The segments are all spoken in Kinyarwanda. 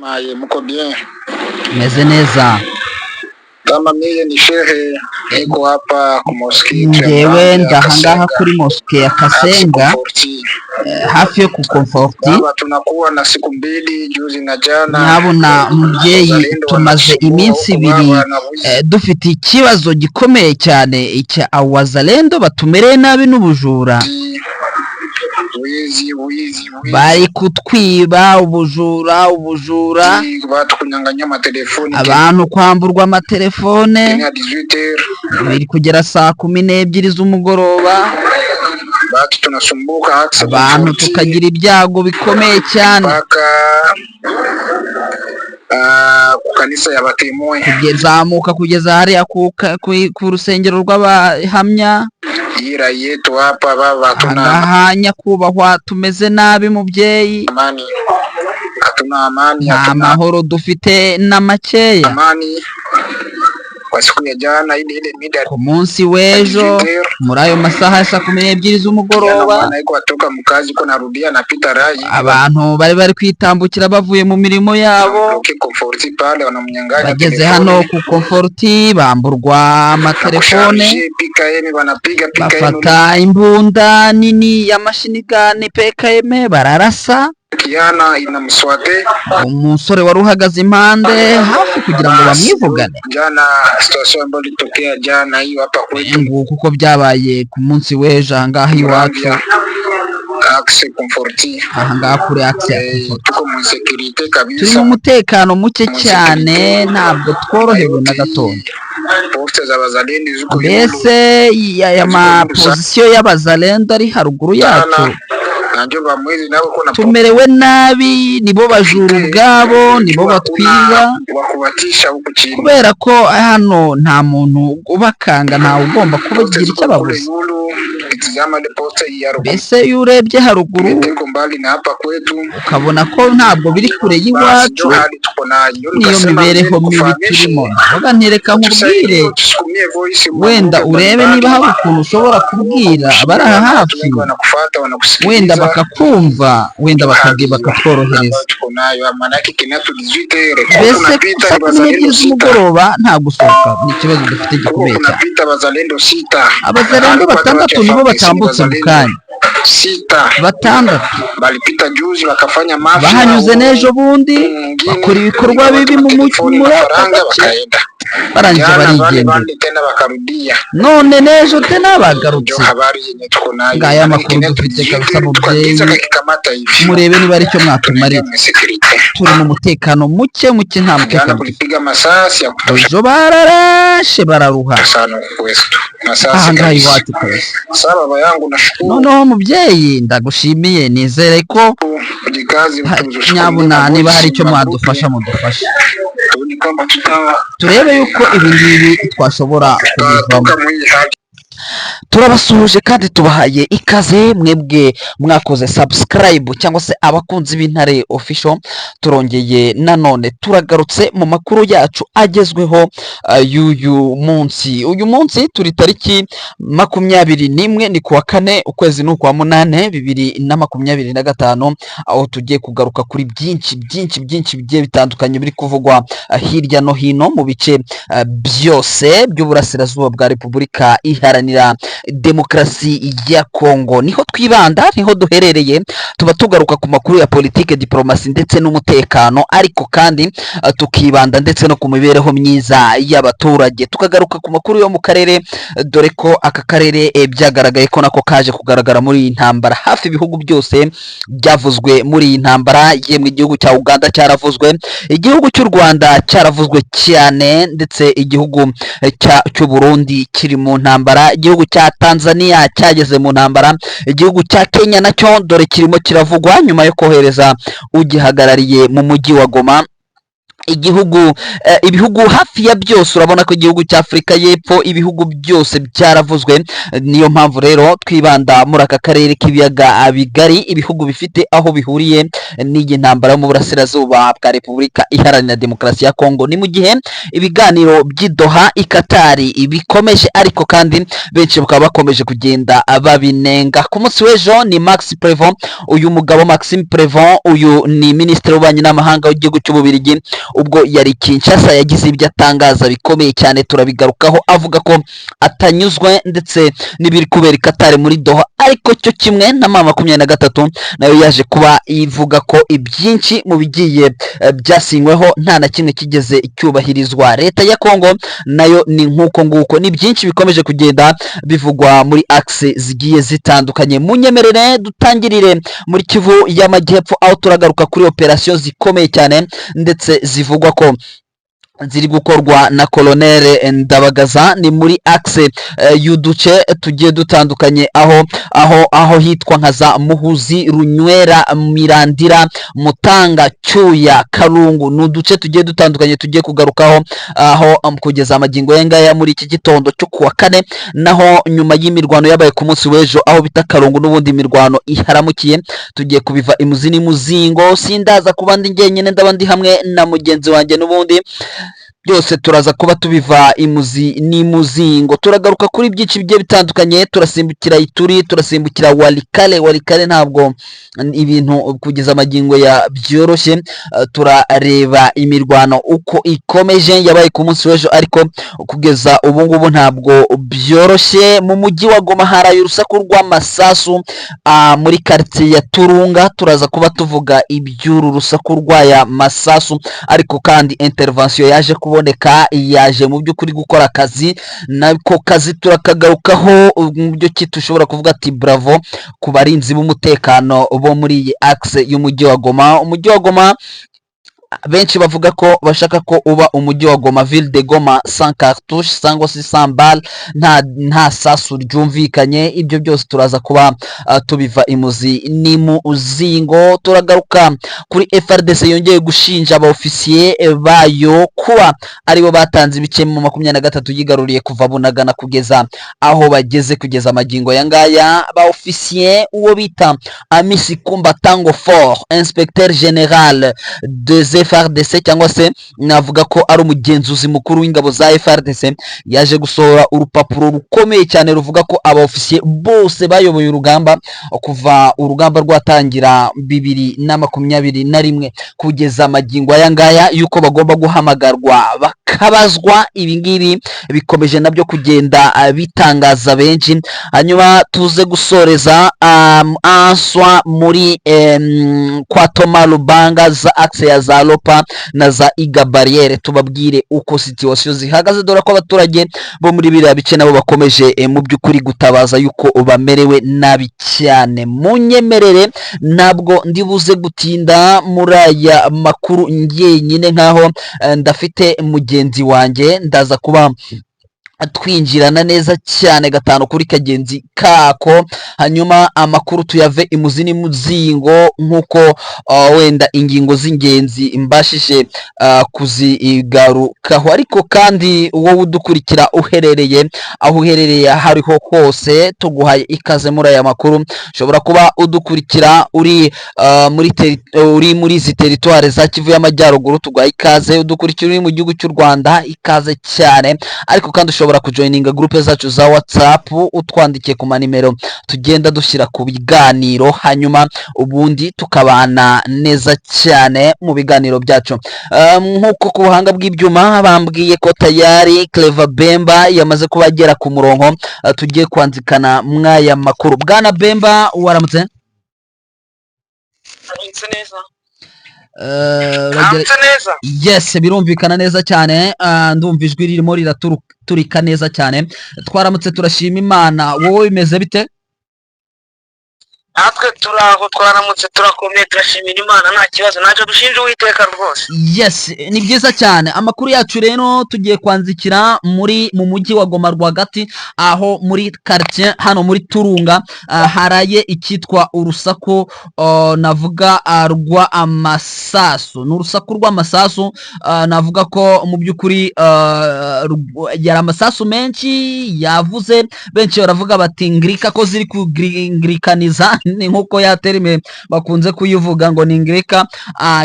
Maye muko bien. Meze neza. Kama mie ni shehe niko hapa ku mosque Ngewe ndahangaha kuri mosque ya Kasenga hafi yo ku Comforti. Baba, tunakuwa na siku mbili juzi na jana. Nyabona mubyeyi tumaze iminsi ibiri dufite ikibazo gikomeye cyane icya Wazalendo batumereye nabi n'ubujura. Bari kutwiba ubujura batukunyanganya amatelefoni, abantu kwamburwa amatelefone biri kugera saa 12 z'umugoroba. Tunasumbuka abantu tukagira ibyago bikomeye cyane ku kanisa y'abatemoye kugeza hariya ku rusengero rw'abahamya. Ira yetu hapa baba tunahanya nyakubahwa tumeze nabi mubyeyi. Hatuna amani, nta mahoro dufite na makeya. Amani kwa siku ya jana ile mida ku munsi w'ejo muri ayo masaha ya saa 12 z'umugoroba watoka mu kazi ko narudia napita rayi, abantu bari kwitambukira bavuye mu mirimo yabo bageze hano ku Comforti bamburwa amatelefone, bafata imbunda nini ya mashinigani PKM bararasa Kiana inamuswate umusore wari uhagaze impande hafi kugira ngo bamwivugane. Jana situation ambayo ilitokea jana hiyo hapa kwetu kuko byabaye ku munsi w'ejo ahangaha iwacu Axe Comforti, ahangaha kuri Axe Comforti tuko mu security kabisa, turi mu mutekano muke cyane, ntabwo tworohewe na gatondo. Poste z'abazalendo zuko mbese ya position y'abazalendo ari haruguru yacu tumerewe nabi, nibo bajura ubwabo, nibo batwiba, kubera ko hano nta muntu ubakanga, ntawe ugomba kubagira icyo ababuza. Mbese iyo urebye haruguru ukabona ko ntabwo biri kure y'iwacu, niyo mibereho mibi turimo. Vuga ntireka nkubwire, wenda urebe niba hari ukuntu ushobora kubwira abari aha hafi, wenda bakakumva, wenda bakatworohereza. Mbese saa 12 z'umugoroba nta gusohoka ni ikibazo dufite gikomeye cyane. Abazalendo 6 nibo batambutse mu kanya, 6 balipita juzi bakafanya mafia, bahanyuze n'ejo bundi bakora ibikorwa bibi mu bakaenda barangije barigendera, none n'ejo tena bagarutse. Ngaya amakuru dufite kabisa mubyeyi, murebe niba ari cyo mwatumarira. Turi mu mutekano muke nta mutekano. Ejo bararashe bararuha ahangaha iwacu kabisa. Noneho mubyeyi ndagushimiye, nizere ko nyabuna niba hari icyo mwadufasha mudufashe, turebe yuko ibi ngibi twashobora kubivamo. Turabasuhuje kandi tubahaye ikaze mwebwe mwakoze subscribe cyangwa se abakunzi b'Intare Official. Turongeye nanone turagarutse mu makuru yacu agezweho y'uyu munsi. Uyu munsi turi tariki 21 ni kuwa 4 ukwezi n'ukwa 8 2025, aho tugiye kugaruka kuri byinshi bigiye bitandukanye biri kuvugwa hirya no hino mu bice byose by'uburasirazuba bwa Repubulika Iharanira Demokarasi ya Kongo. Niho twibanda, niho duherereye, tuba tugaruka ku makuru ya politike, diplomasi ndetse n'umutekano, ariko kandi tukibanda ndetse no ku mibereho myiza y'abaturage. Tukagaruka ku makuru yo mu karere, dore ko aka karere byagaragaye ko nako kaje kugaragara muri iyi ntambara. Hafi ibihugu byose byavuzwe muri iyi ntambara, yemwe igihugu cya Uganda cyaravuzwe, igihugu cy'u Rwanda cyaravuzwe cyane, ndetse igihugu cy'u Burundi kiri mu ntambara, igihugu cya Tanzania cyageze mu ntambara, igihugu cya Kenya nacyo dore kirimo kiravugwa nyuma yo kohereza ugihagarariye mu mujyi wa Goma ibihugu hafi ya byose urabona ko igihugu cya Afurika y'Epfo ibihugu byose byaravuzwe. Niyo mpamvu rero twibanda muri aka karere k'ibiyaga bigari, ibihugu bifite aho bihuriye n'iyi ntambara yo mu burasirazuba bwa Repubulika Iharanira Demokarasi ya Kongo. Ni mu gihe ibiganiro by'i Doha i Qatar bikomeje, ariko kandi benshi bakaba bakomeje kugenda babinenga. Ku munsi w'ejo ni Max Prevot, uyu mugabo Maxime Prevot, uyu ni minisitiri w'ububanyi n'amahanga w'igihugu cy'Ububiligi, ubwo yari Kinshasa yagize ibyo atangaza bikomeye cyane, turabigarukaho, avuga ko atanyuzwe ndetse n'ibiri kubera i Qatar muri Doha, ariko cyo kimwe na M23 nayo yaje kuba ivuga ko ibyinshi mu bigiye byasinyweho nta na kimwe kigeze cyubahirizwa. Leta ya Kongo nayo ni nk'uko nguko, ni byinshi bikomeje kugenda bivugwa muri axe zigiye zitandukanye. Munyemerere dutangirire muri Kivu y'Amajyepfo, aho turagaruka kuri operation zikomeye cyane ndetse zivugwa ko ziri gukorwa na Colonel Ndabagaza. Ni muri axe y'uduce tugiye dutandukanye, aho hitwa nka za Muhuzi, Runywera, Mirandira, Mutanga, Cyuya, Karungu. Ni uduce tugiye dutandukanye tugiye kugarukaho, aho kugeza amagingo y'engaya muri iki gitondo cyo kuwa kane, naho nyuma y'imirwano yabaye ku munsi w'ejo aho bita Karungu, n'ubundi imirwano iharamukiye, tugiye kubiva imuzi n'imuzingo. Sindaza kuba ndi njyenyine, ndaba ndi hamwe na mugenzi wanjye, n'ubundi byose turaza kuba tubiva imuzi n'imuzingo. Turagaruka kuri byinshi bigiye bitandukanye, turasimbukira Ituri, turasimbukira Walikale ntabwo ibintu kugeza amagingo ya byoroshye. Turareba imirwano uko ikomeje, yabaye ku munsi w'ejo, ariko kugeza ubu ngubu ntabwo byoroshye. Mu mujyi wa Goma haraye urusaku rw'amasasu muri quartier ya Turunga, turaza kuba tuvuga iby'uru rusaku rw'aya masasu, ariko kandi intervention yaje kuboneka, yaje mu by'ukuri gukora akazi, nako kazi turakagarukaho. Mu byo tushobora kuvuga ati bravo ku barinzi b'umutekano bo muri iyi axe y'umujyi wa Goma. Umujyi wa Goma benshi bavuga ko bashaka ko uba umujyi wa Goma, ville de Goma sans cartouche cyangwa se sans balle, nta sasu ryumvikanye. Ibyo byose turaza kuba tubiva imuzi n'imuzingo. Turagaruka kuri FRDC yongeye gushinja abaofisiye bayo kuba aribo batanze ibice mu 23 yigaruriye kuva Bunagana kugeza aho bageze kugeza amagingo ya ngaya. Abaofisiye uwo bita Amisi Kumbatango Fort, inspecteur général des FRDC, cyangwa se navuga ko ari umugenzuzi mukuru w'ingabo za FRDC, yaje gusohora urupapuro rukomeye cyane ruvuga ko abaofisiye bose bayoboye urugamba kuva urugamba rwatangira 2021 kugeza amagingo aya ngaya, yuko bagomba guhamagarwa bakabazwa. Ibi ngibi bikomeje nabyo kugenda bitangaza benshi. Hanyuma tuze gusoreza answa muri kwa Toma Lubanga za axe ya za Lopa na za Iga Barriere, tubabwire uko situation zihagaze, dore ko abaturage bo muri biriya bice nabo bakomeje mu by'ukuri gutabaza yuko bamerewe nabi cyane. Munyemerere ntabwo ndibuze gutinda muri aya makuru njyenyine, nkaho ndafite mugenzi wanjye, ndaza kuba twinjirana neza cyane gatanu kuri kagenzi kako, hanyuma amakuru tuyave imuzi n'imuzingo, nkuko wenda ingingo z'ingenzi mbashije kuzigarukaho. Ariko kandi wowe udukurikira uherereye aho uherereye hariho hose, tuguhaye ikaze muri aya makuru. Ushobora kuba udukurikira uri muri izi teritware za Kivu y'Amajyaruguru, tuguhaye ikaze. Udukurikira uri mu gihugu cy'u Rwanda, ikaze cyane. Ariko kandi ushobora kujoininga groupe zacu za WhatsApp, utwandikiye ku manimero tugenda dushyira ku biganiro, hanyuma ubundi tukabana neza cyane mu biganiro byacu. Nkuko ku buhanga bw'ibyuma bambwiye ko tayari Clever Bemba yamaze kuba agera ku murongo, tugiye kwanzikana mwaya makuru. Bwana Bemba, waramutse? Yes, birumvikana neza cyane. Ndumva ijwi ririmo riraturika neza cyane. Twaramutse, turashima Imana. Wowe bimeze bite? natwe turaho twaramutse turakomeye turashimira Imana nta kibazo ntacyo dushinja Uwiteka rwose. Yes, ni byiza cyane. Amakuru yacu rero tugiye kwanzikira mu mujyi wa Goma rwagati, aho muri quartier hano muri Turunga haraye ikitwa urusaku navuga rwa amasasu. N'urusaku rw'amasasu navuga ko mu by'ukuri yari amasasu menshi yavuze, benshi baravuga bati ngirika ko ziri kugirikaniza ni nkuko ya terime bakunze kuyivuga ngo ni ngirika.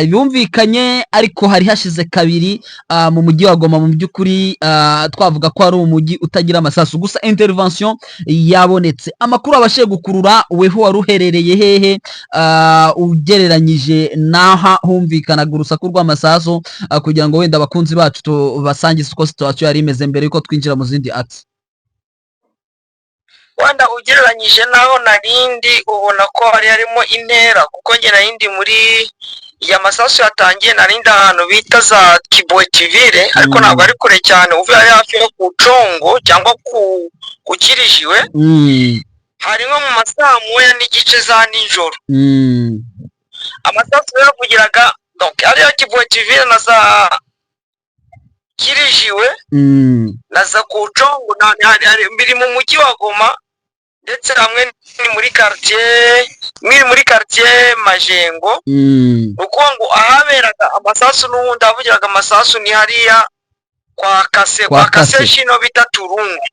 Yumvikanye ariko hari hashize kabiri mu mujyi wa Goma. Mu by'ukuri twavuga ko ari umujyi utagira amasasu, gusa intervention yabonetse. Amakuru abashe gukurura weho waruherereye hehe ugereranyije naha humvikanaga urusaku rw'amasasu, kugira ngo wenda abakunzi bacu tubasangize uko situation yari imeze mbere yuko twinjira mu zindi acts. Wanda ugereranyije naho narindi ubona ko hari harimo intera, kuko njye narindi muri ya masasu yatangiye narindi ahantu bita za Kibwetivire, ariko ntabwo ari kure cyane uvuye hafi yo ku Congo cyangwa ku Kirishiwe. Hari nko mu masaha moya n'igice za nijoro. Amasasu yavugiraga donc ariyo Kibwetivire na za Kirishiwe na za ku Congo, biri mu mujyi wa Goma, ndetse hamwe ni muri quartier Majengo. Uko ngo ahaberaga amasasu n'ubundi havugiraga amasasu ni hariya kwa Kase shino bita Turunga.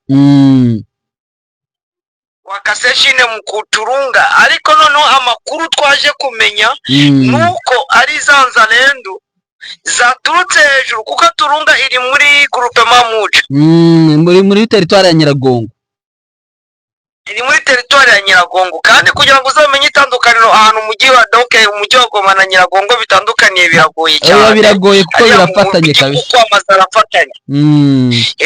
Kwa Kase shine mu Turunga. Ariko noneho amakuru twaje kumenya nuko ari Zanzalendo zaturutse hejuru, kuko Turunga iri muri groupement Muja, muri territoire ya Nyiragongo. Iri muri territoire ya Nyiragongo, kandi kugira ngo uzamenye itandukaniro ahantu umujyi wa Goma na Nyiragongo bitandukaniye biragoye cyane. Biragoye kuko birafatanye kabisa. Kuko amazara afatanye.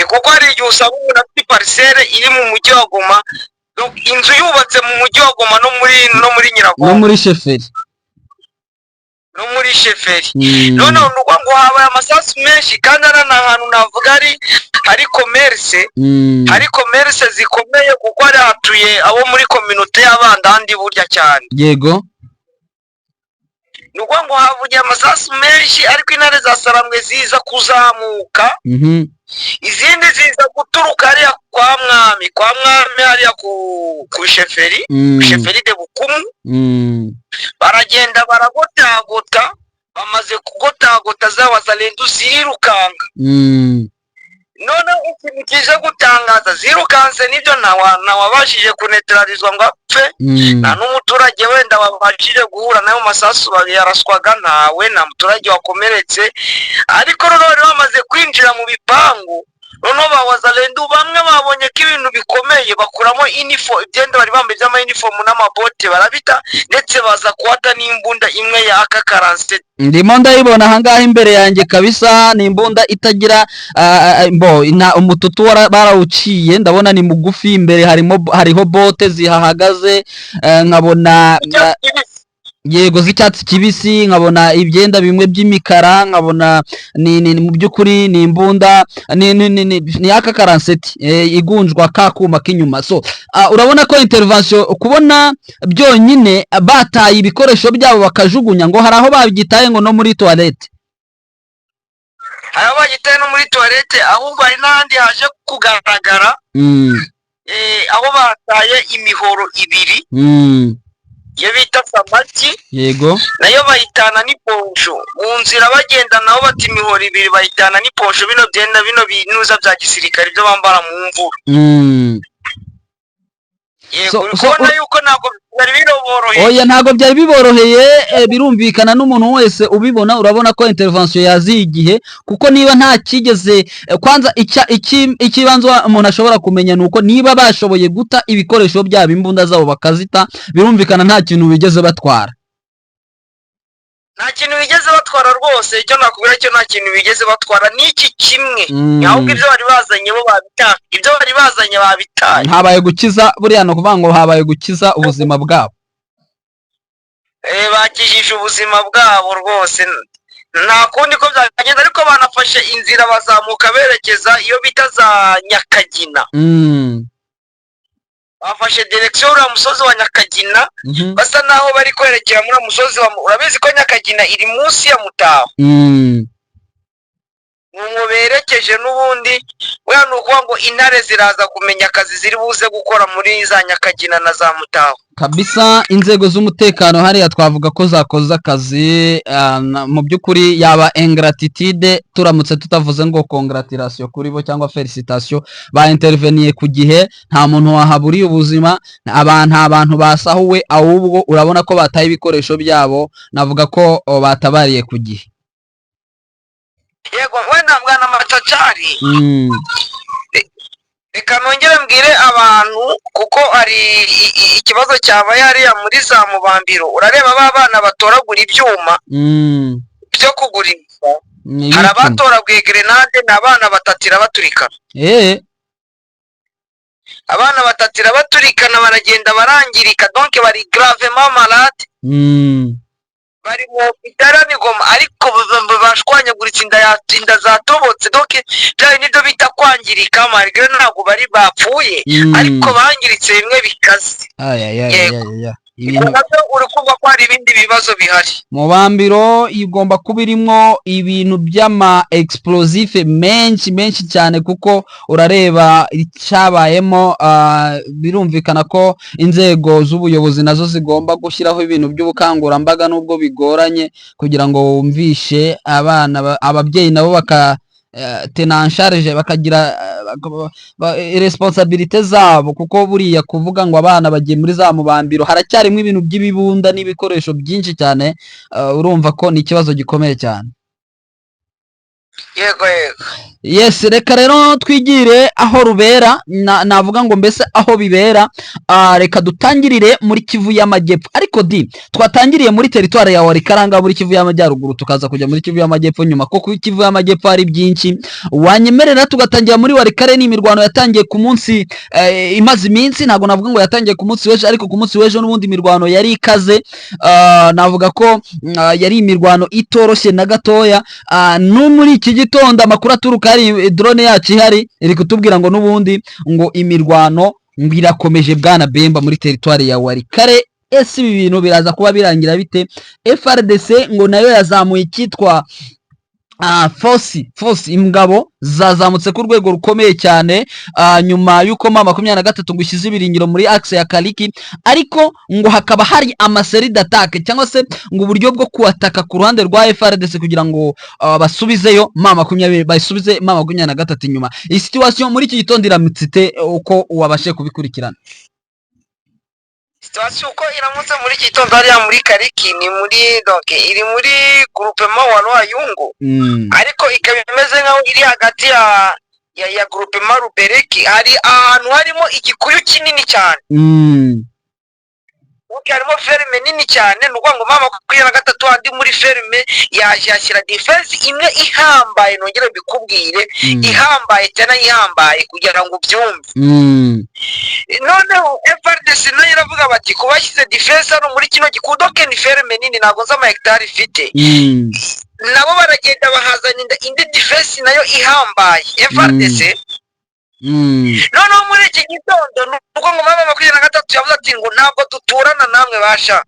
Kuko hari igihe usanga umuntu afite parcelle iri mu mujyi wa Goma, donc inzu yubatse mu mujyi wa Goma no muri Nyiragongo, no muri Sheferi. None nuko ngo habaye amasasu menshi, kandi ari ahantu navuga hari commerce zikomeye, kuko ari hatuye abo muri communauté y'Abandandi burya cyane. Yego. Nuko ngo havugiye amasasu menshi, ariko intare za Sarambwe ziza kuzamuka, izindi ziza guturuka hariya kwa mwami hariya ku Sheferi de Bukumu. Baragenda baragotagota, bamaze kugotagota za Wazalendo zirukanga. None ikintu kije gutangaza, zirukanse nibyo nawabashije kunetralizwa ngo apfe, nta n'umuturage wenda wabashije guhura nayo masasu yaraswaga, ntawe nta muturage wakomeretse. Ariko noneho bari bamaze kwinjira mu bipangu, noneho ba Wazalendo bamwe babonye ko ibintu bikomeye, bakuramo ibyenda bari bambaye by'ama-uniform n'amabote barabita, ndetse baza kuhata n'imbunda imwe ya AK-47. Ndimo ndayibona ahangaha imbere yanjye kabisa, ni imbunda itagira umututu barawuciye, ndabona ni mugufi, imbere hariho bote zihahagaze, nkabona yego z'icyatsi kibisi, nkabona ibyenda bimwe by'imikara, nkabona ni mu by'ukuri ni imbunda ni AK-47 igunjwa kakuma k'inyuma. So urabona ko intervention kubona byonyine bataye ibikoresho byabo bakajugunya, ngo hari aho bagitaye ngo no muri toilette. Hari aho bagitaye no muri toilette, ahubwo hari n'ahandi haje kugaragara aho bataye imihoro ibiri iyo bita samaki. Yego. Nayo bayitana n'iponsho mu nzira bagenda, naho bati imihoro ibiri bayitana n'iponsho, bino binuza bya gisirikare byo bambara mu mvura. Yego, ubona yuko ntabwo byari biboroheye. Oya, ntabwo byari biboroheye, birumvikana n'umuntu wese ubibona. Urabona ko intervention yaziye igihe, kuko niba nta kigeze kwanza ikibanza umuntu ashobora kumenya nuko niba bashoboye guta ibikoresho byabo, imbunda zabo bakazita, birumvikana nta kintu bigeze batwara. Nta kintu bigeze batwara rwose. Icyo nakubwira cyo nta kintu bigeze batwara, n'iki kimwe. Ahubwo ibyo bari bazanye bo babitaye. Habaye gukiza, buriya no kuvuga ngo habaye gukiza ubuzima bwabo. Bakijije ubuzima bwabo rwose, nta kundi ko byagenda. Ariko banafashe inzira bazamuka berekeza iyo bita za Nyakagina. bafashe direction uriya musozi wa Nyakagina basa naho bari kwerekera muri musozi wa, urabizi ko Nyakagina iri munsi ya Mutaho berekeje n'ubundi weya nukuvuga ngo intare ziraza kumenya akazi ziri buze gukora muri za Nyakagina na za Mutaho kabisa. Inzego z'umutekano hariya twavuga ko zakoze akazi mu by'ukuri, yaba ingratitude turamutse tutavuze ngo congratulation kuri bo cyangwa felicitation, ba interveniye ku gihe, nta muntu wahaburiye ubuzima, abantu basahuwe, ahubwo urabona ko bataye ibikoresho byabo, navuga ko batabariye ku gihe. Yego wenda mwana matacari reka nongere mbwire abantu kuko ari ikibazo cyabaye hariya muri za Mubambiro. Urareba abana batoragura ibyuma byo kugurisha, hari abatoraguye grenade n'abana batatira baturikana, abana batatira baturikana baragenda barangirika, donc bari gravement malade, bari mu bitara n'igoma, ariko bashwanyaguritse inda zatobotse, donc byari nibyo bita kwangirika, malgré ntabwo bari bapfuye ariko bangiritse bimwe bikaze. Uri kumva ko hari ibindi bibazo bihari. Mubambiro igomba kuba irimo ibintu by'ama explosive menshi cyane, kuko urareba icyabayemo. Birumvikana ko inzego z'ubuyobozi nazo zigomba gushyiraho ibintu by'ubukangurambaga, nubwo bigoranye, kugira ngo wumvishe abana, ababyeyi nabo baka tenansharije, bakagira responsabilité zabo, kuko buriya kuvuga ngo abana bagiye muri za Mubambiro haracyarimo ibintu by'ibibunda n'ibikoresho byinshi cyane. Urumva ko ni ikibazo gikomeye cyane. Yego yes, reka rero twigire aho rubera, navuga ngo mbese aho bibera. Reka dutangirire muri Kivu y'Amajyepfo, ariko twatangiriye muri teritwari ya Warikaranga muri Kivu y'Amajyaruguru, tukaza kujya muri Kivu y'Amajyepfo nyuma, ko ku Kivu y'Amajyepfo hari byinshi. Wanyemerera tugatangira muri Warikare? Ni imirwano yatangiye ku munsi imaze iminsi, ntabwo navuga ngo yatangiye ku munsi w'ejo, ariko ku munsi w'ejo n'ubundi imirwano yari ikaze. Navuga ko yari imirwano itoroshye na gatoya. No muri iki gitondo amakuru aturuka, hari drone yacu ihari iri kutubwira ngo n'ubundi ngo imirwano irakomeje bwana Bemba muri teritwari ya Warikare. Ese ibi bintu biraza kuba birangira bite? FRDC ngo nayo yazamuye icyitwa force ingabo zazamutse ku rwego rukomeye cyane, nyuma y'uko M23 ngo ishyize ibirindiro muri axe ya Kaliki, ariko ngo hakaba hari amaseri d'attaque cyangwa se ngo uburyo bwo kuataka ku ruhande rwa FRDC kugira ngo basubizeyo basubize M23 inyuma. Iyi situation muri iki gitondo iramutse uko wabashe kubikurikirana? Situation uko iramutse muri iki gitondo hariya muri Kaliki, ni muri donc iri muri groupement wa Rwayungu, ariko ikaba imeze nkaho iri hagati ya groupement Rubereki. Hari ahantu harimo igikuyu kinini cyane, harimo ferme nini cyane, nuko ngo M23 andi muri ferme yaje yashyira defense imwe ihambaye, nongere bikubwire ihambaye cyane, ihambaye kugira ngo ubyumve. Noneho FRDC nayo iravuga bati kubashyize defense hano muri kino gikudoke ni ferme nini, ntabwo nzi amahegitari ifite, nabo baragenda bahazana indi defense nayo ihambaye FRDC. Noneho muri iki gitondo nuko ngo M23 yavuze ati ngo ntabwo duturana namwe basha,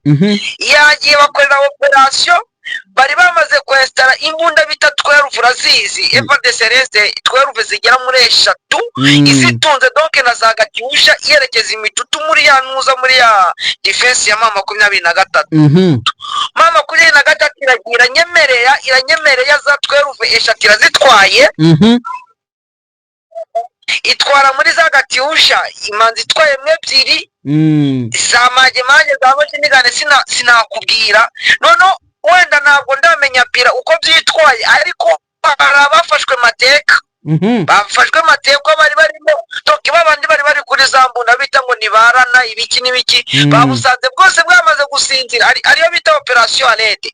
yagiye bakorera operation, bari bamaze kwestara imbunda bita 12 urazizi, FRDC reste 12 zigera muri 3 izitunze, donc na za Gatyusha yerekeza imitutu muri ya nuza muri ya defense ya M23. M23 iranyemerera za 12 eshatu irazitwaye, itwara muri za Gatyusha imanzi itwaye mwe ebyiri, za maje za Bashinigane sinakubwira. Noneho wenda ntabwo ndamenya pira uko byitwaye, ariko abafashwe mateka, bafashwe mateka bari barimo toki, babandi bari kuri za mbunda bita ngo nibarana ibiki n'ibiki, babusanze bwose bwamaze gusinzira, ariyo bita operation alerte.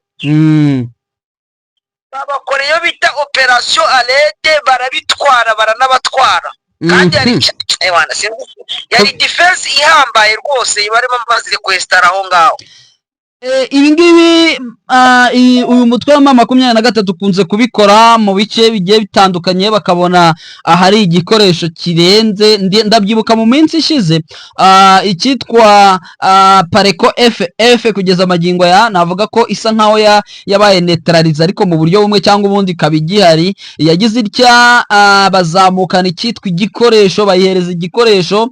Babakoreyo bita operation alerte, barabitwara baranabatwara, kandi yari defense ihambaye rwose, barimo bamaze kwestara aho ngaho. ibi ngibi uyu mutwe wa M23 ukunze kubikora mu bice bigiye bitandukanye, bakabona ahari igikoresho kirenze. Ndabyibuka mu minsi ishize icyitwa Pareko FF kugeza amagingo ya navuga ko isa nkaho yabaye neutralize, ariko mu buryo bumwe cyangwa ubundi ikaba igihari. Yagize itya bazamukana icyitwa igikoresho, bayihereza igikoresho,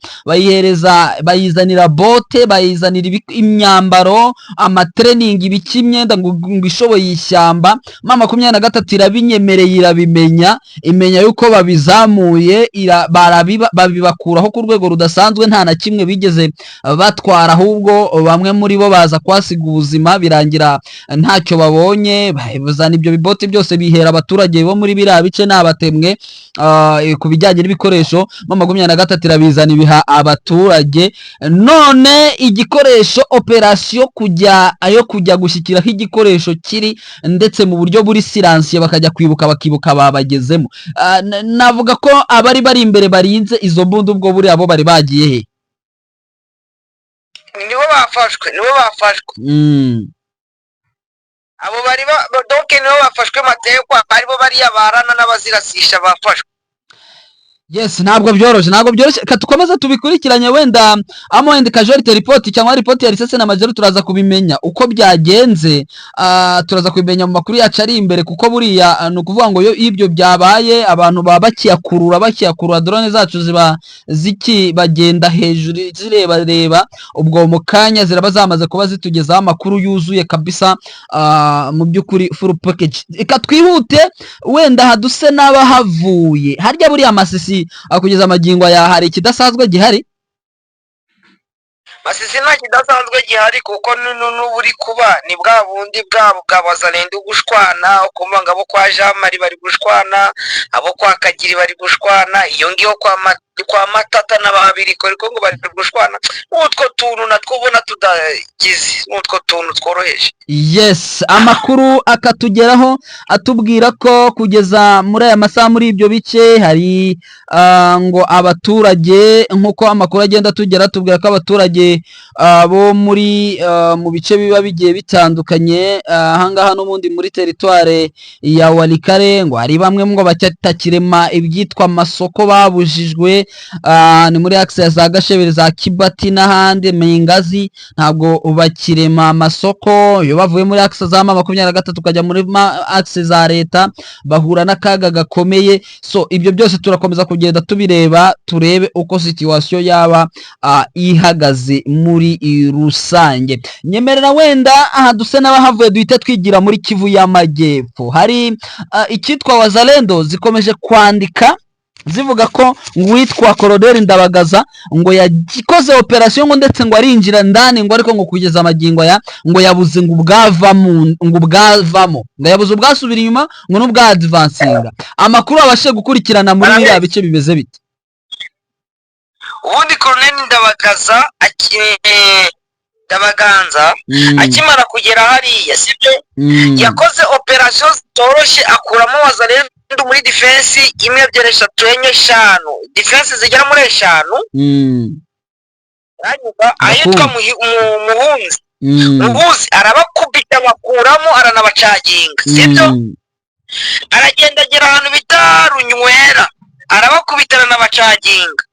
bayizanira bote, bayizanira imyambaro, amatraining, ibiki, imyenda ngo ishoboye ishyamba. M23 irabinyemereye, irabimenya, imenya yuko babizamuye, babibakuraho ku rwego rudasanzwe, nta na kimwe bigeze batwara, ahubwo bamwe muri bo baza kwasiga ubuzima, birangira ntacyo babonye. Bazana ibyo bibote byose bihera abaturage bo muri biriya bice n'abatemwe. Ku bijyanye n'ibikoresho M23 irabizana ibiha abaturage. None igikoresho operasiyo kujya gushyikiraho igikoresho kiri ndetse mu buryo buri siransiye, bakajya bakibuka babagezemo. Navuga ko abari bari imbere barinze izo mbunda ubwo buri abo bari bagiye he? nibo bafashwe abo bari donc nibo bafashwe matekwa, aribo bariya barana n'abazirasisha bafashwe. Yes, ntabwo byoroshye. Tukomeza tubikurikiranye, wenda wenda casualty report cyangwa report ya risese na majoro turaza kubimenya uko byagenze. Turaza kubimenya mu makuru yacu ari imbere, kuko buriya no kuvuga ngo ibyo byabaye abantu baba bakiyakurura drone zacu ziba bagenda hejuru zireba, ubwo mu kanya ziraba zamaze kuba zitugezaho amakuru yuzuye kabisa, mu by'ukuri full package. Eka twihute wenda haduse n'abahavuye harya buriya amasisi kugeza amagingo ya hari ikidasanzwe gihari. Masisi nta kidasanzwe gihari, kuko n'uburi kuba ni bwa bundi bwabo bw'abazalendo gushwana, ukumva ngo abo kwa Jean Marie bari gushwana, abo kwa Kagiri bari gushwana, iyo ngiyo kwa Matata n'ababiriko ariko ngo bari gushwana. Utwo tuntu natwo ubona tudagize, n'utwo tuntu tworoheje. Yes, amakuru akatugeraho atubwira ko kugeza muri aya masaha muri ibyo bice hari ngo abaturage, nkuko amakuru agenda tugera tubwira ko abaturage bo muri mu bice biba bigiye bitandukanye, ahangaha n'ubundi muri teritware ya Walikare, ngo hari bamwe ngo batakirema ibyitwa amasoko babujijwe, ni muri axe za Gashebere, za Kibati n'ahandi Mengazi, ntabwo bakirema amasoko. Iyo bavuye muri axe za M23 tukajya muri axe za leta bahura n'akaga gakomeye. So ibyo byose turakomeza kugenda tubireba, turebe uko situation yaba ihagaze muri rusange. Nyemerera wenda duse n'abahavuye duhita twigira muri Kivu y'Amajyepfo. Hari icyitwa Wazalendo zikomeje kwandika zivuga ko ngwitwa Colonel Ndabagaza ngo yagikoze operation ngo ndetse ngo arinjira ndani, ngo ariko ngo kugeza amagingo ngo yabuze ngo ubwavamo ngo yabuze ubwasubira inyuma ngo n'ubwa advancinga. Amakuru abashe gukurikirana muri biriya bice bimeze bite? Ubundi Colonel Ndabaganza akimara kugera hariya, sibyo yakoze operation zitoroshye, akuramo Wazalendo muri defense imwe, 2, 3, 4, 5 defense zigera muri 5. Ahitwa Muhunzi arabakubita bakuramo aranabacaginga, sibyo aragenda agera ahantu bita Runywera arabakubita aranabacaginga,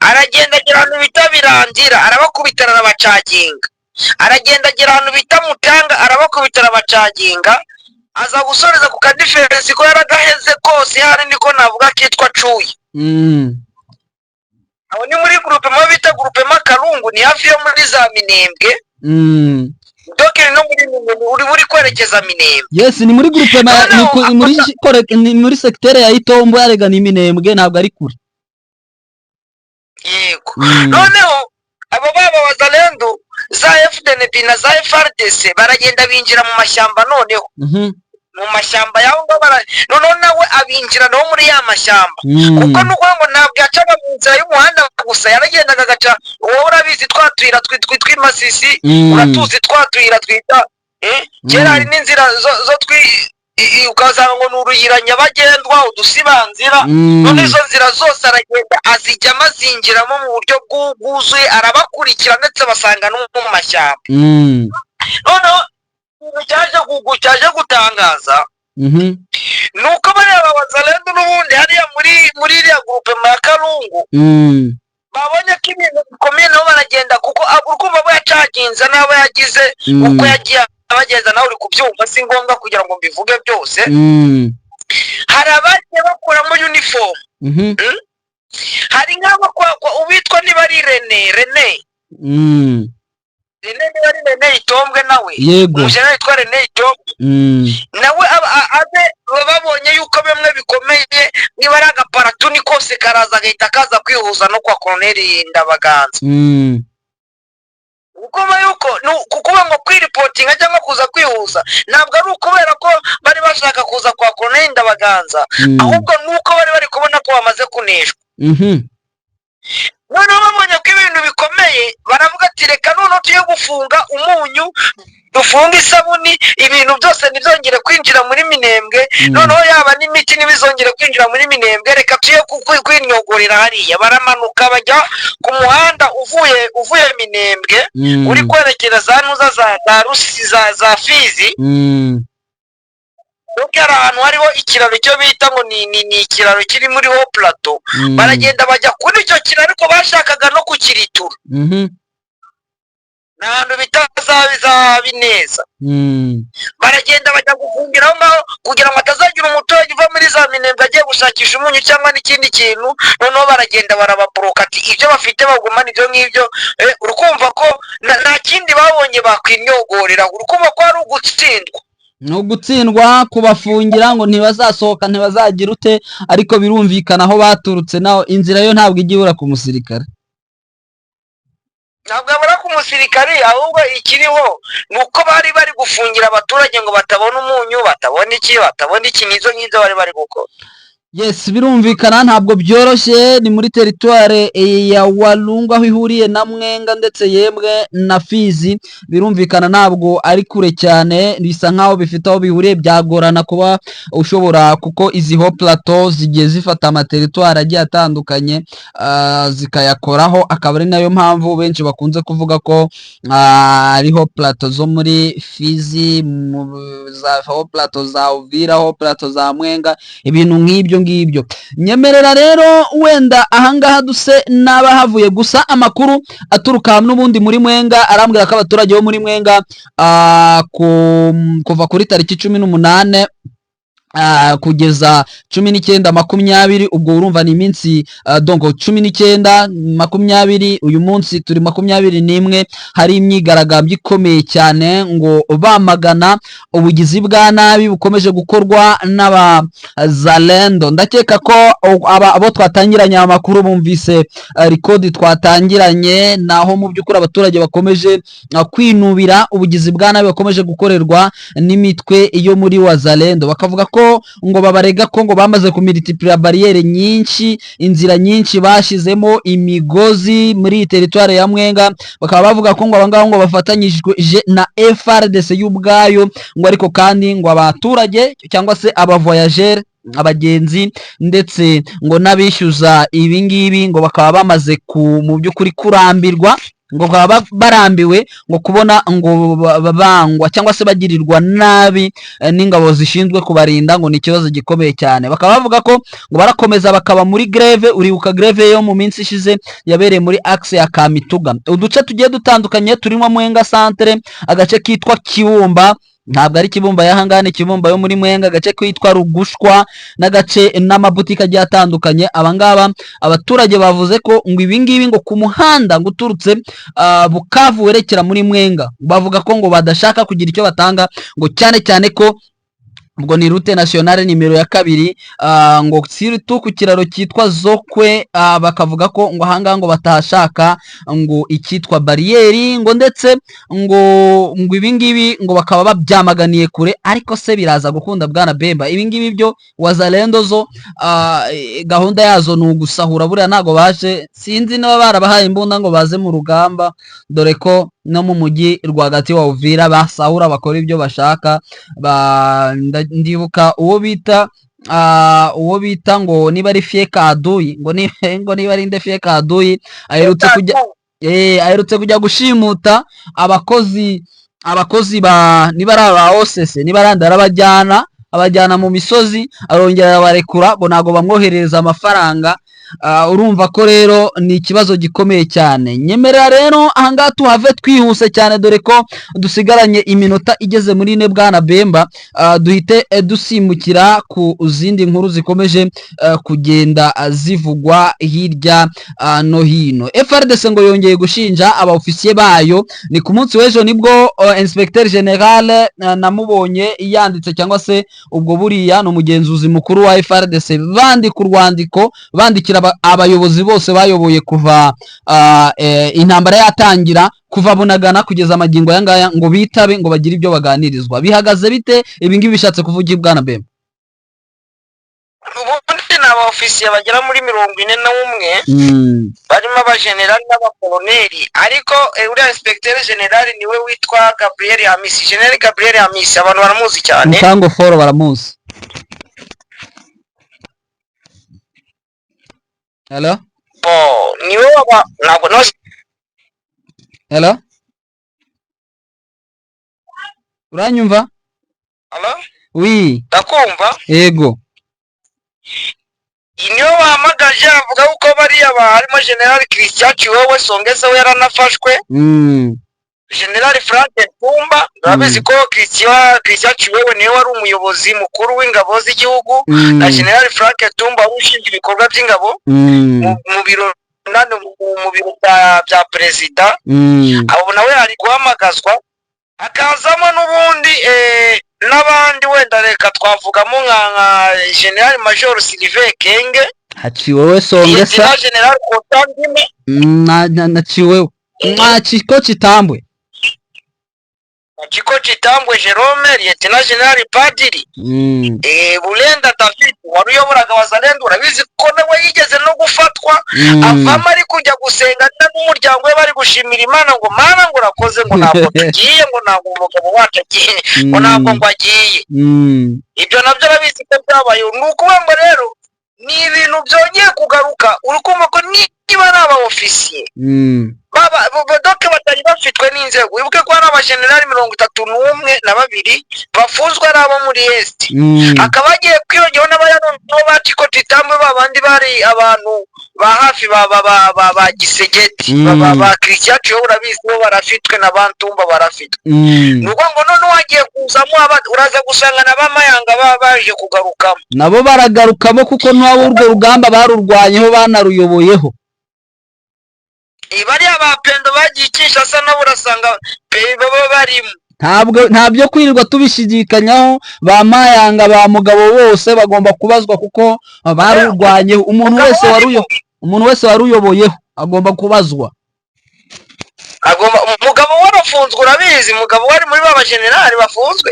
aragenda agera ahantu bita Birangira arabakubita aranabacaginga, aragenda agera ahantu bita Mutanga arabakubita arabacaginga, aza gusoreza ku kadifensi ko yaragaheze kose. Hari niko navuga kitwa Cuyi. Aho ni muri groupe bita groupe Makarungu, ni hafi yo muri za Minembwe. Dokere no muri kwerekeza Minembwe. Yes, ni muri groupe muri secteur ya Itombo yarega ni Minembwe, ntabwo ari kure. Yego. Noneho abo baba Wazalendo za FDNP na za FARDC baragenda binjira mu mashyamba, noneho mu mashyamba yaho noneho nawe abinjira no muri ya mashyamba, kuko nuko ngo ntabwo yacaga mu nzira y'umuhanda gusa, yaragendaga agaca. Wowe urabizi twatwira tw'Imasisi, uratuzi twatwira twita kera hari n'inzira zo ukazanga ngo n'uruyira nyabagendwa, udusibanzira. None izo nzira zose aragenda azijyamo azinjiramo mu buryo bwuzuye, arabakurikira ndetse basanga no mu mashyamba. noneho cyaje gutangaza nuko bareba Wazalendo n'ubundi hariya muri iriya gurupe ya Karungu babonye ko ibintu bikomeye nabo baragenda kuko urukumva abo yacaginze n'abo yagize uko yagiye abageza nawe uri kubyumva si ngombwa kugira ngo mbivuge byose hari abagiye bakuramo uniform hari nk'abo uwitwa niba ari Rene niba ari Rene Itombwe nawe umujene witwa Rene Itombwe nawe abe babonye yuko bimwe bikomeye niba ari agaparatuni kose karaza agahita kaza kwihuza no kwa Colonel Ndabaganza ukuma yuko kukuba ngo kwiripotinga cyangwa kuza kwihuza ntabwo ari ukubera ko bari bashaka kuza kwa Colonel Ndabaganza ahubwo nuko bari kubona ko bamaze kuneshwa noneho babonye ko ibintu bikomeye baravuga ati reka noneho tuye gufunga umunyu dufunga isabuni ibintu byose ntibizongere kwinjira muri Minembwe noneho yaba n'imiti ntibizongere kwinjira muri Minembwe reka tuye kwinyogorera hariya baramanuka bajya ku muhanda uvuye Minembwe uri kwerekera za Nuza za Rusi za Fizi nuko ari ahantu hariho ikiraro cyo bita ngo ni ikiraro kiri muri ho plateau baragenda bajya kuri icyo kiraro ariko bashakaga no kukiritura n'ahantu bitazabiza bineza baragenda bajya gufungiraho ngaho kugira ngo atazagira umuturage uva muri za Minembwe agiye gushakisha umunyu cyangwa n'ikindi kintu noneho baragenda barababoroka ati ibyo bafite bagumana ibyo ngibyo urukumva ko nta kindi babonye bakwinyogorera urukumva ko ari ugutsindwa no gutsindwa kubafungira ngo ntibazasohoka ntibazagira ute ariko birumvikana aho baturutse naho inzira yo ntabwo igibura ku musirikare ntabwo abura ku musirikare ahubwo ikiriho nuko bari gufungira abaturage ngo batabona umunyu batabona iki nizo ngizo bari gukora yes birumvikana ntabwo byoroshye ni muri teritware ya Walungu aho ihuriye na Mwenga ndetse yemwe na Fizi birumvikana ntabwo ari kure cyane bisa nkaho bifite aho bihuriye byagorana kuba ushobora kuko izi ho plateau zigiye zifata amateritware agiye atandukanye zikayakoraho akaba ari nayo mpamvu benshi bakunze kuvuga ko ariho plateau zo muri Fizi za ho plateau za Uvira ho plateau za Mwenga ibintu nk'ibyo ngibyo nyemerera rero wenda ahangaha duse n'abahavuye gusa amakuru aturuka n'ubundi muri Mwenga arambwira ko abaturage bo muri Mwenga kuva kuri tariki 18 kugeza 19-20 ubwo urumva ni iminsi donc 19-20 uyu munsi turi 21 hari imyigaragambyo ikomeye cyane ngo bamagana ubugizi bwa nabi bukomeje gukorwa n'abazalendo ndakeka ko abo twatangiranye amakuru bumvise record twatangiranye naho mu by'ukuri abaturage bakomeje kwinubira ubugizi bwa nabi bakomeje gukorerwa n'imitwe iyo muri wazalendo bakavuga ko ngo babarega ko ngo bamaze kumultiplia barriere nyinshi inzira nyinshi bashizemo imigozi muri territoire ya Mwenga bakaba bavuga ko ngo abangabo ngo bafatanyije na FRDC y'ubwayo ngo ariko kandi ngo abaturage cyangwa se abavoyageurs abagenzi ndetse ngo nabishyuza ibingibi ngo bakaba bamaze mu by'ukuri kurambirwa ngo baba barambiwe ngo kubona ngo babangwa cyangwa se bagirirwa nabi n'ingabo zishinzwe kubarinda ngo ni ikibazo gikomeye cyane bakaba bavuga ko ngo barakomeza bakaba muri greve uribuka greve yo mu minsi ishize yabereye muri axe ya Kamituga uduce tugiye dutandukanye turimo Mwenga centre agace kitwa Kibumba ntabwo ari Kibumba yahangane Kibumba yo muri Mwenga agace kwitwa Rugushwa n'agace n'amabutike agiye atandukanye abangaba abaturage bavuze ko ngo ibingibi ngo ku muhanda ngo uturutse Bukavu werekera muri Mwenga bavuga ko ngo badashaka kugira icyo batanga ngo cyane cyane ko ubwo ni route nationale nimero ya 2 ngo siritu ku kiraro cyitwa Zokwe bakavuga ko ngo ahanga ngo batashaka ngo ikitwa barriere ngo ndetse ngo ibingibi ngo bakaba babyamaganiye kure ariko se biraza gukunda bwana Bemba ibingibi byo wazalendo zo gahunda yazo ni ugusahura buriya ntago baje sinzi niba barabahaye imbunda ngo baze mu rugamba dore ko no mu mujyi rwagati wa Uvira basahura bakora ibyo bashaka ndibuka uwo bita ngo niba ari Fieka Aduyi ngo niba ari nde Fieka Aduyi aherutse kujya gushimuta abakozi abakozi niba ari aba osese niba arandi abajyana mu misozi, arongera arabarekura bo ntago bamwoherereza amafaranga. Urumva ko rero ni ikibazo gikomeye cyane. Nyemerera rero ahangaha tuhave twihuse cyane, dore ko dusigaranye iminota igeze muri ine bwana Bemba. Duhite dusimukira ku zindi nkuru zikomeje kugenda zivugwa hirya no hino. FRDC ngo yongeye gushinja abaofisiye bayo. Ni ku munsi w'ejo nibwo Inspecteur General namubonye yanditse, cyangwa se ubwo buriya ni umugenzuzi mukuru wa FRDC, bandika urwandiko bandikira abayobozi bose bayoboye kuva intambara yatangira, kuva Bunagana kugeza amagingo yangaya, ngo bitabe ngo bagire ibyo baganirizwa. Bihagaze bite ibi ngibi bishatse kuvuga ibwana Bemba? ubundi ni abaofisiye bagera muri 41 barimo abajenerali n'abakoloneli, ariko uriya Inspecteur General niwe witwa Gabriel Hamisi. General Gabriel Hamisi abantu baramuzi cyane, Mukango Foro baramuzi. Hello? niwe ntabwo no. Hello? Uranyumva? Hello? Oui. Ndakumva. Yego. Niwe wahamagaje avuga uko bariya harimo General Christian Chiwewe Songeza we yaranafashwe. General Frank Ntumba, urabizi ko Christian Chiwewe niwe wari umuyobozi mukuru w'ingabo z'igihugu, na General Frank Ntumba wari ushinzwe ibikorwa by'ingabo mu biro bya perezida. Abo nawe ari guhamagazwa, hakazamo n'ubundi n'abandi, wenda reka twavugamo nka General Major Sylvain Kenge, Chiwewe Songesa, General Kotandime na Chiwewe Chiko Chitambwe, Chiko Chitambwe Jerome, Lieutenant General Padiri Bulenda David wari uyoboraga Wazalendo. Urabizi ko nawe yigeze no gufatwa avamo ari kujya gusenga n'umuryango we bari gushimira Imana, ngo Mana ngo urakoze, ngo ntabwo tugiye, ngo ntabwo umugabo wacu agiye, ngo ntabwo ngo agiye. Ibyo nabyo urabizi ko byabaye. Ni ukuvuga ngo rero ni ibintu byongeye kugaruka. Uri kumva ko niba ari abaofisiye doke batari bafitwe n'inzego, wibuke ko hari abajenerali 32 bafunzwe ari abo muri Est, akaba agiye kwiyongeraho n'abayaronto ba Chiko Chitambwe, babandi bari abantu ba hafi ba Gisegeti ba Christian Chiwewe, urabizi bo barafitwe na Bantumba barafitwe. Nuko ngo none wagiye kuzamo uraza gusanga na bamayanga baje kugarukamo, nabo baragarukamo kuko nabo urwo rugamba barurwanyeho banaruyoboyeho. Bariya bapendo bagicisha asa nabo urasanga baba barimo. Ntabyo kwirirwa tubishidikanyaho, ba mayanga ba mugabo bose bagomba kubazwa kuko barurwanyeho. Umuntu wese waruyoboyeho agomba kubazwa. Umugabo warafunzwe, urabizi, umugabo wari muri ba generali bafunzwe.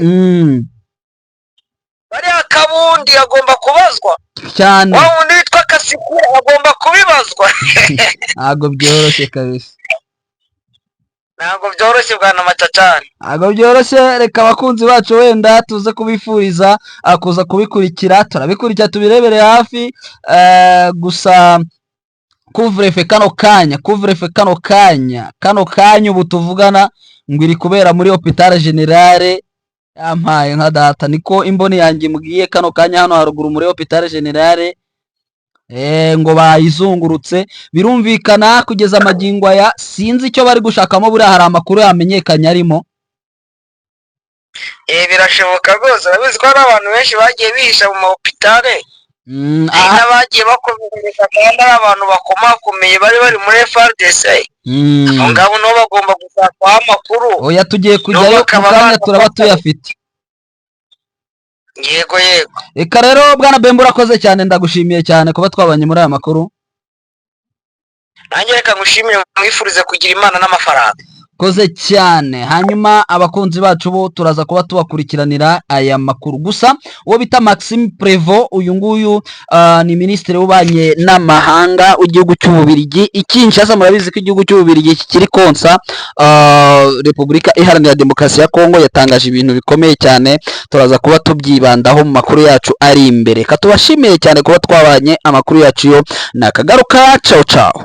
Bariya Kabundi agomba kubazwa cyane, wa wundi witwa Kasiku agomba kubibazwa. Ntabwo byoroshye kabisa, ntabwo byoroshye bwana Macacane, ntabwo byoroshye. Reka abakunzi bacu wenda tuze kubifuriza kuza kubikurikira, turabikurikira tubirebere hafi. Gusa couvre-feu kano kanya ubu tuvugana ngo iri kubera muri Hôpital General. Yampaye nka data, niko imboni yanjye mbwiye kano kanya hano haruguru muri Hôpital General. Ngo bayizungurutse, birumvikana kugeza amagingo aya sinzi icyo bari gushakamo. Buriya hari amakuru yamenyekanye arimo. Birashoboka rwose, urabizi ko hari abantu benshi bagiye bihisha mu mahopitale, n'abagiye bakomereka kandi ari abantu bakomakomeye bari muri FRDC. Abo ngabo nabo bagomba gushakaho amakuru. Oya, tugiye kujyayo kanya turaba tuyafite. Yego. Reka rero bwana Bemba urakoze cyane, ndagushimiye cyane kuba twabanye muri aya makuru. Nanjye reka ngushimire, mwifurize kugira Imana n'amafaranga. Koze cyane. Hanyuma abakunzi bacu bo turaza kuba tubakurikiranira aya makuru. Gusa uwo bita Maxime Prévost, uyu nguyu ni ministre w'ubanye n'amahanga w'igihugu cy'Ububirigi. Ikinshasa murabizi ko igihugu cy'Ububirigi kiri konsa Repubulika Iharanira Demokarasi ya Kongo. Yatangaje ibintu bikomeye cyane, turaza kuba tubyibandaho mu makuru yacu ari imbere. Katubashimiye cyane kuba twabanye, amakuru yacu yo nakagaruka. Ciao.